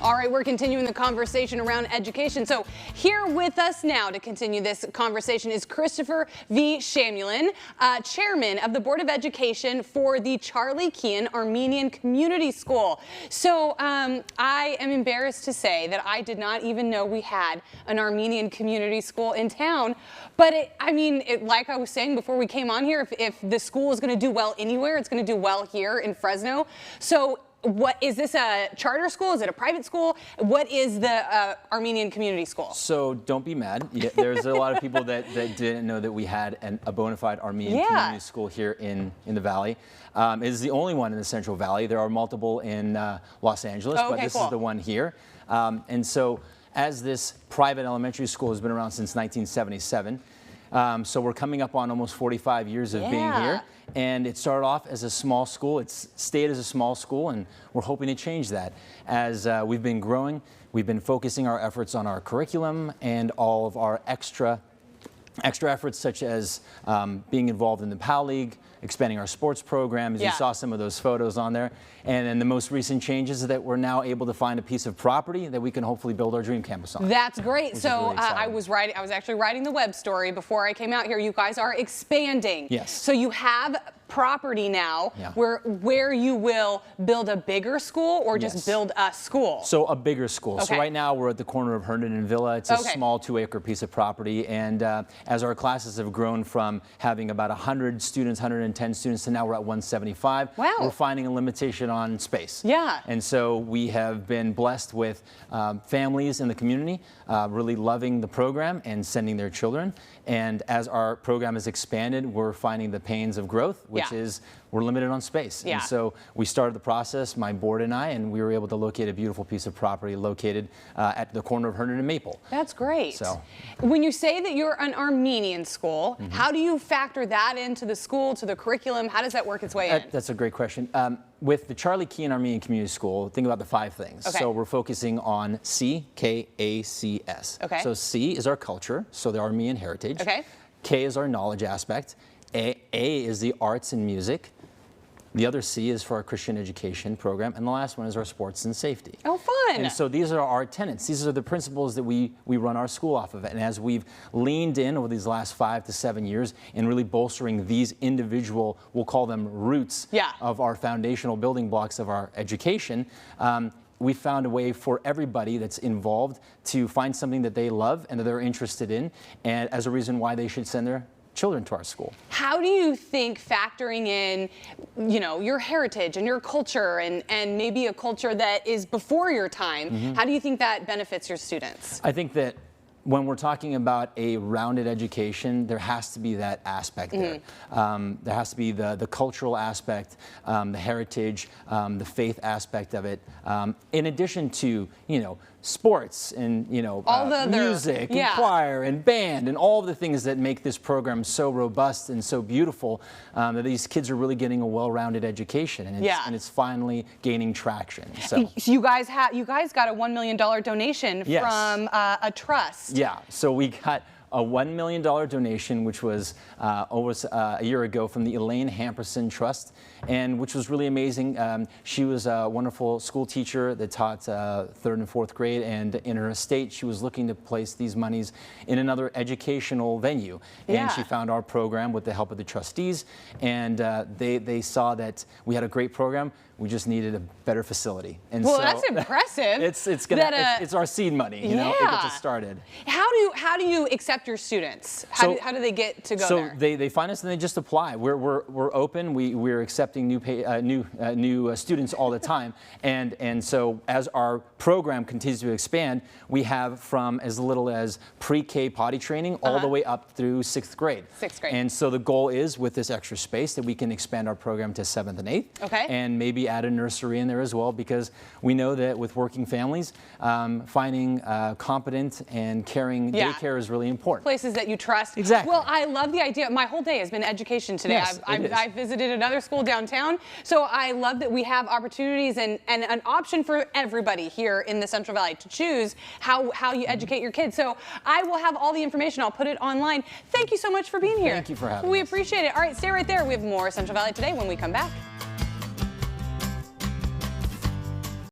All right, we're continuing the conversation around education. So here with us now to continue this conversation is Christopher V. Shamulin, chairman of the Board of Education for the Charlie Kayan Armenian Community School. So I am embarrassed to say that I did not even know we had an Armenian community school in town. But like I was saying before we came on here, if the school is going to do well anywhere, it's going to do well here in Fresno. So what is this, a charter school? Is it a private school? What is the Armenian Community School? So don't be mad. There's a lot of people that didn't know that we had a bona fide Armenian community school here in the Valley. It is the only one in the Central Valley. There are multiple in Los Angeles, but this is the one here. And so as this private elementary school has been around since 1977, so we're coming up on almost 45 years of being here. And it started off as a small school. It's stayed as a small school, and we're hoping to change that. As we've been growing, we've been focusing our efforts on our curriculum and all of our extra efforts, such as being involved in the PAL League, expanding our sports programs. You saw some of those photos on there. And then the most recent changes is that we're now able to find a piece of property that we can hopefully build our dream campus on. That's great. So really I was actually writing the web story before I came out here. You guys are expanding. Yes. So you have property now where you will build a bigger school or just build a school? So a bigger school. So right now we're at the corner of Herndon and Villa. It's a small 2-acre piece of property. And as our classes have grown from having about 100 students, 110 students, to now we're at 175. Wow. We're finding a limitation on space. Yeah. And so we have been blessed with families in the community really loving the program and sending their children. And as our program has expanded, we're finding the pains of growth, which is we're limited on space. And so we started the process, my board and I, and we were able to locate a beautiful piece of property located at the corner of Herndon and Maple. That's great. So when you say that you're an Armenian school, how do you factor that into the school, to the curriculum? How does that work its way in? That's a great question. With the Charlie Kayan Armenian Community School, think about the 5 things. So we're focusing on C, K, A, C, S. So C is our culture, so the Armenian heritage. K is our knowledge aspect. A is the arts and music. The other C is for our Christian education program, and the last one is our sports and safety. Oh, fun! And so these are our tenets. These are the principles that we run our school off of. And as we've leaned in over these last 5 to 7 years in really bolstering these individual, we'll call them roots of our foundational building blocks of our education, we found a way for everybody that's involved to find something that they love and that they're interested in, and as a reason why they should send their children to our school. How do you think factoring in, your heritage and your culture and maybe a culture that is before your time, how do you think that benefits your students? I think that when we're talking about a rounded education, there has to be that aspect there. There has to be the cultural aspect, the heritage, the faith aspect of it, in addition to, sports and, all the music and choir and band and all of the things that make this program so robust and so beautiful, that these kids are really getting a well-rounded education, and it's finally gaining traction. So you guys got a $1 million donation from a trust. Yeah, so we got a $1 million donation, which was over a year ago, from the Elaine Hamperson Trust, and which was really amazing. She was a wonderful school teacher that taught 3rd and 4th grade, and in her estate, she was looking to place these monies in another educational venue. And she found our program with the help of the trustees, and they saw that we had a great program. We just needed a better facility. And well, so that's impressive. It's our seed money, it gets us started. How do you accept your students? How do they get to go there? So they find us and they just apply. We're open. We're accepting new students all the time, and so as our program continues to expand, we have from as little as pre-K potty training all the way up through 6th grade. 6th grade. And so the goal is, with this extra space, that we can expand our program to 7th and 8th. And maybe add a nursery in there as well, because we know that with working families, finding competent and caring daycare is really important. Places that you trust. Exactly. Well, I love the idea. My whole day has been education today. Yes, I visited another school downtown, so I love that we have opportunities and an option for everybody here in the Central Valley to choose how you educate your kids. So I will have all the information. I'll put it online. Thank you so much for being here. Thank you for having us. We appreciate it. All right, stay right there. We have more Central Valley Today when we come back.